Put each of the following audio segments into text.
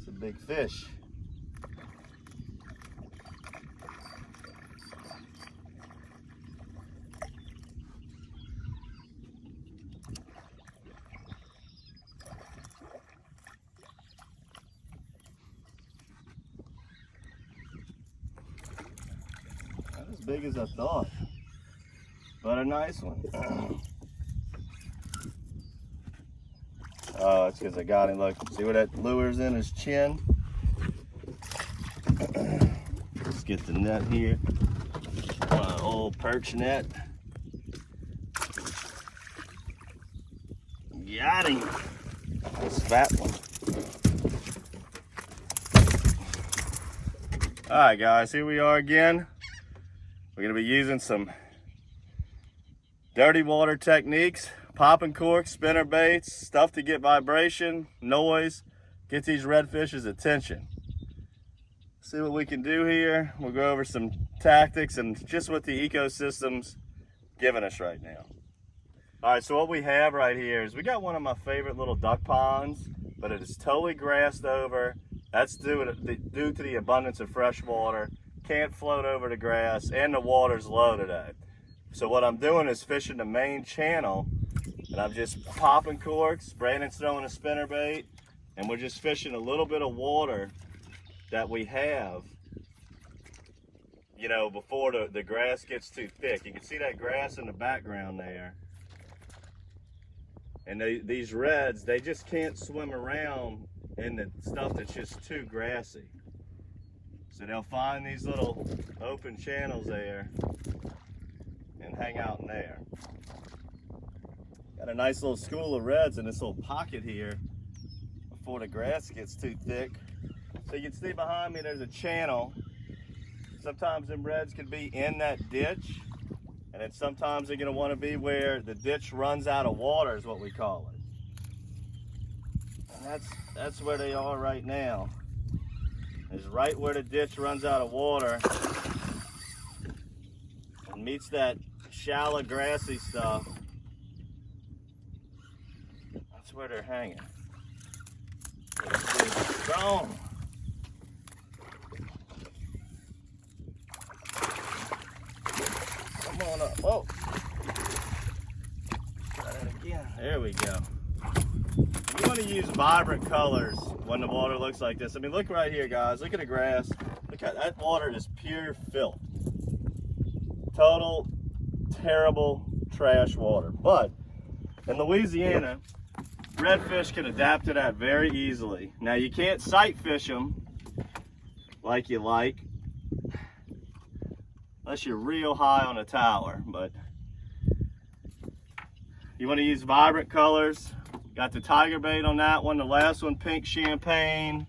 It's a big fish. Not as big as I thought, but a nice one. Oh, it's because I got him. Look, see where that lure's in his chin? Let's get the net here. My old perch net. Got him. This fat one. All right, guys, here we are again. We're gonna be using some dirty water techniques. Popping corks, spinner baits, stuff to get vibration, noise, get these redfish's attention. See what we can do here. We'll go over some tactics and just what the ecosystem's giving us right now. All right, so what we have right here is we got one of my favorite little duck ponds, but it is totally grassed over. That's due to the abundance of fresh water. Can't float over the grass, and the water's low today. So what I'm doing is fishing the main channel, and I'm just popping corks. Brandon's throwing a spinner bait, and we're just fishing a little bit of water that we have, you know, before the grass gets too thick. You can see that grass in the background there. And these reds, they just can't swim around in the stuff that's just too grassy. So they'll find these little open channels there and hang out in there. Got a nice little school of reds in this little pocket here before the grass gets too thick. So you can see behind me there's a channel. Sometimes them reds can be in that ditch, and then sometimes they're gonna wanna be where the ditch runs out of water is what we call it. And that's where they are right now. Is right where the ditch runs out of water and meets that shallow grassy stuff. That's where they're hanging. Strong. Come on up. Whoa. Try that again. There we go. You want to use vibrant colors when the water looks like this. I mean, look right here, guys. Look at the grass. Look at that water is pure filth. Total, terrible, trash water. But in Louisiana, redfish can adapt to that very easily. Now, you can't sight fish them like you like, unless you're real high on a tower. But you want to use vibrant colors. Got the tiger bait on that one, the last one pink champagne.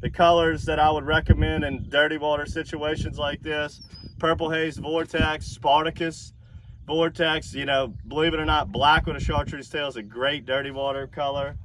The colors that I would recommend in dirty water situations like this: purple haze vortex, Spartacus vortex. You know, believe it or not, black with a chartreuse tail is a great dirty water color.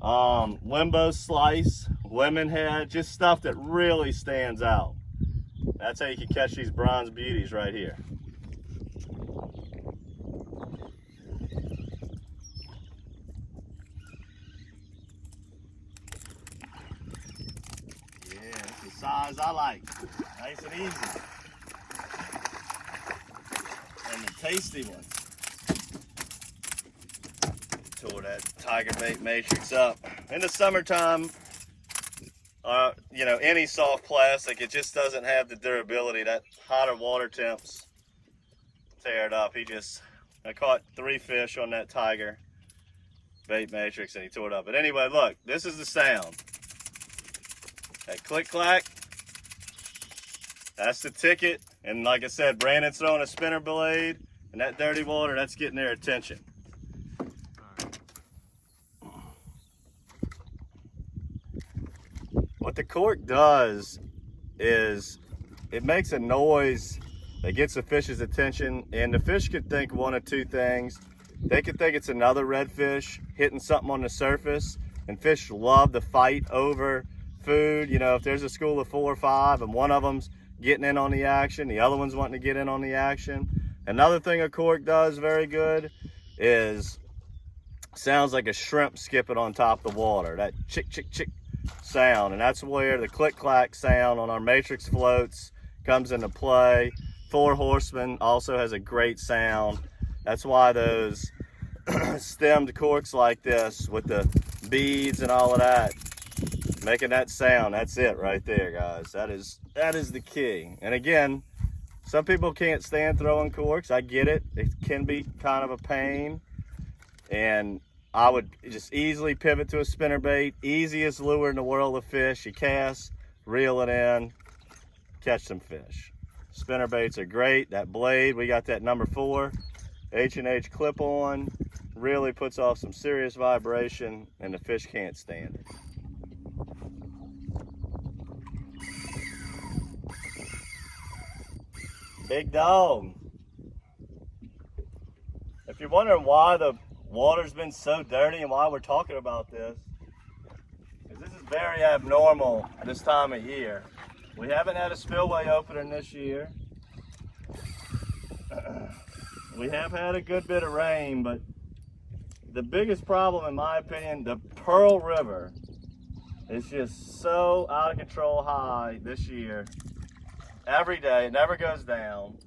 Limbo slice, lemon head, just stuff that really stands out. That's how you can catch these bronze beauties right here. Size I like, nice and easy, and the tasty one. Tore that tiger bait matrix up. In the summertime, you know, any soft plastic, it just doesn't have the durability. That hotter water temps tear it up. I caught 3 fish on that tiger bait matrix and he tore it up. But anyway, look, this is the sound. That click clack, that's the ticket. And like I said, Brandon's throwing a spinner blade, and that dirty water, that's getting their attention. What the cork does is it makes a noise that gets the fish's attention, and the fish could think one of two things. They could think it's another redfish hitting something on the surface, and fish love to fight over food. You know, if there's a school of 4 or 5 and one of them's getting in on the action, the other one's wanting to get in on the action. Another thing a cork does very good is sounds like a shrimp skipping on top of the water. That chick, chick, chick. sound, and that's where the click-clack sound on our matrix floats comes into play. Four Horsemen also has a great sound. That's why those stemmed corks like this with the beads and all of that, making that sound, that's it right there, guys. That is the key. And again, some people can't stand throwing corks. I get it. It can be kind of a pain. And I would just easily pivot to a spinnerbait. Easiest lure in the world of fish. You cast, reel it in, catch some fish. Spinnerbaits are great. That blade, we got that number 4 H&H clip on. Really puts off some serious vibration, and the fish can't stand it. Big dog. If you're wondering why the water's been so dirty and why we're talking about this is very abnormal this time of year. We haven't had a spillway opening this year. We have had a good bit of rain, but the biggest problem, in my opinion, the Pearl River is just so out of control high this year. Every day, it never goes down.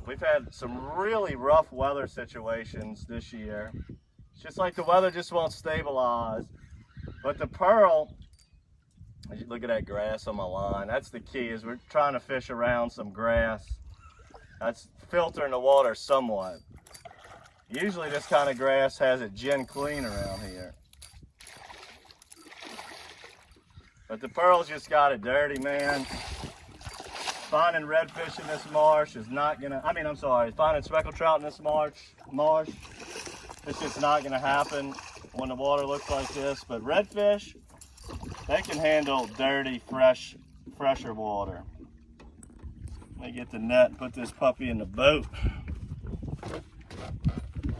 We've had some really rough weather situations this year. It's just like the weather just won't stabilize. But the Pearl, look at that grass on my line. That's the key, is we're trying to fish around some grass. That's filtering the water somewhat. Usually this kind of grass has it gin clean around here. But the Pearl's just got it dirty, man. Finding redfish in this marsh is not gonna, finding speckled trout in this marsh, it's just not gonna happen when the water looks like this. But redfish, they can handle dirty, fresher water. Let me get the net and put this puppy in the boat.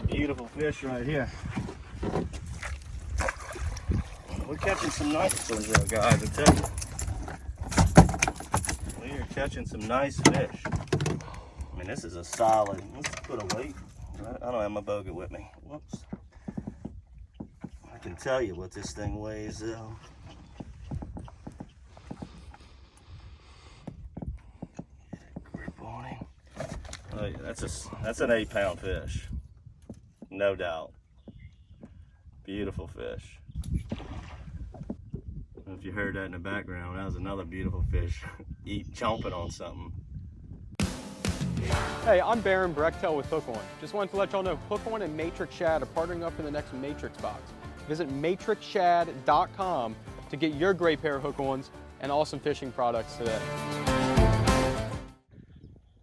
Beautiful fish right here. We're catching some nice ones though, guys, I tell you. We are catching some nice fish. I mean, this is a solid, let's put a weight. I don't have my boga with me. Whoops. I can tell you what this thing weighs though. Grip on him. Oh yeah, that's an 8-pound fish. No doubt. Beautiful fish. I don't know if you heard that in the background. That was another beautiful fish chomping on something. Hey, I'm Baron Brechtel with Hook On. Just wanted to let y'all know Hook On and Matrix Shad are partnering up for the next Matrix box. Visit matrixshad.com to get your great pair of hook-ons and awesome fishing products today.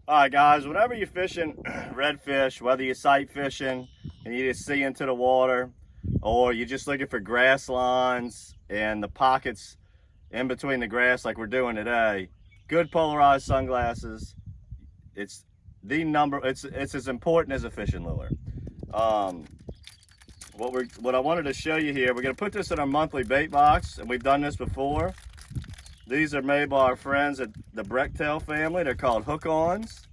All right, guys, whenever you're fishing redfish, whether you're sight fishing and you just see into the water, or you're just looking for grass lines and the pockets in between the grass like we're doing today, good polarized sunglasses, it's as important as a fishing lure. What I wanted to show you here, we're gonna put this in our monthly bait box, and we've done this before. These are made by our friends at the Brechtel family. They're called hook-ons.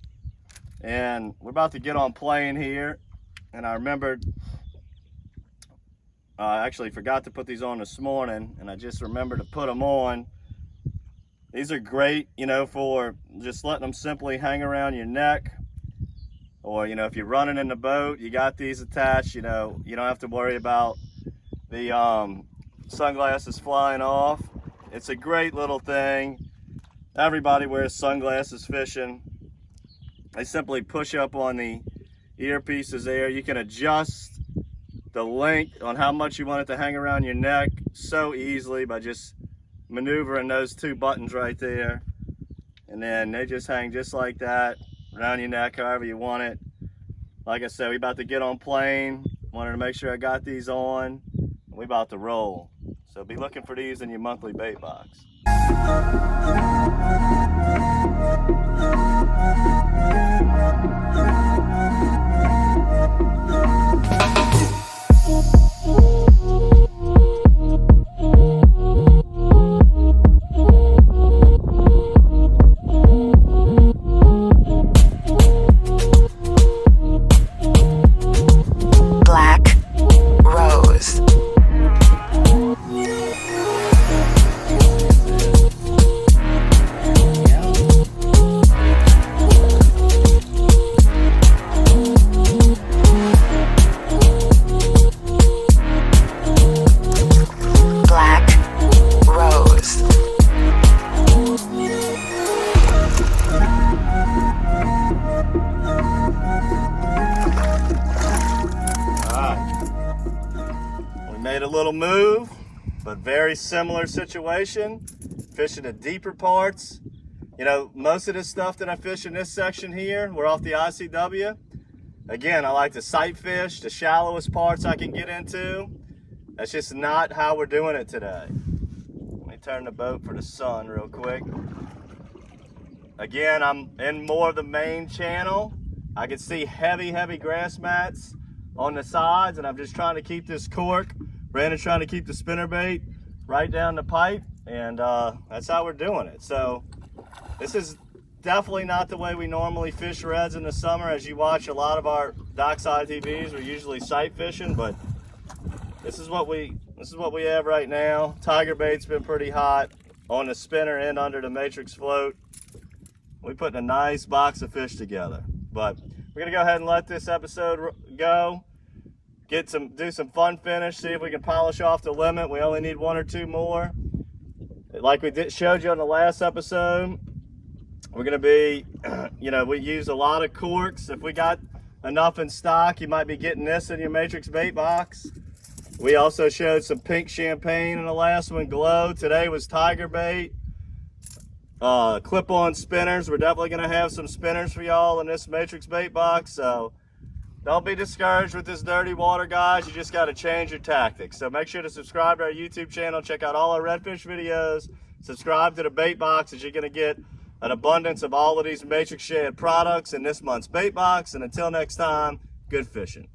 And we're about to get on plane here. And I remembered, I actually forgot to put these on this morning, and I just remembered to put them on. These are great, you know, for just letting them simply hang around your neck. Or, you know, if you're running in the boat, you got these attached, you know, you don't have to worry about the sunglasses flying off. It's a great little thing. Everybody wears sunglasses fishing. They simply push up on the earpieces there. You can adjust the length on how much you want it to hang around your neck so easily by just maneuvering those two buttons right there. And then they just hang just like that around your neck, however you want it. Like I said, we about to get on plane. Wanted to make sure I got these on. We about to roll. So be looking for these in your monthly bait box. Black Rose. little move, but very similar situation. Fishing the deeper parts. You know, most of this stuff that I fish in this section here, we're off the ICW. Again, I like to sight fish the shallowest parts I can get into. That's just not how we're doing it today. Let me turn the boat for the sun real quick. Again, I'm in more of the main channel. I can see heavy grass mats on the sides, and I'm just trying to keep this cork. Brandon's trying to keep the spinnerbait right down the pipe, and that's how we're doing it. So this is definitely not the way we normally fish reds in the summer. As you watch a lot of our Dockside TVs, we're usually sight fishing, but this is what we have right now. Tiger bait's been pretty hot on the spinner and under the matrix float. We're putting a nice box of fish together, but we're gonna go ahead and let this episode go. Do some fun finish, see if we can polish off the limit. We only need 1 or 2 more. Like we showed you on the last episode, we're gonna be, you know, we use a lot of corks. If we got enough in stock, you might be getting this in your matrix bait box. We also showed some pink champagne in the last one, glow. Today was tiger bait. Clip-on spinners. We're definitely gonna have some spinners for y'all in this matrix bait box, so don't be discouraged with this dirty water, guys. You just got to change your tactics. So make sure to subscribe to our YouTube channel. Check out all our redfish videos. Subscribe to the bait box, as you're going to get an abundance of all of these Matrix Shad products in this month's bait box. And until next time, good fishing.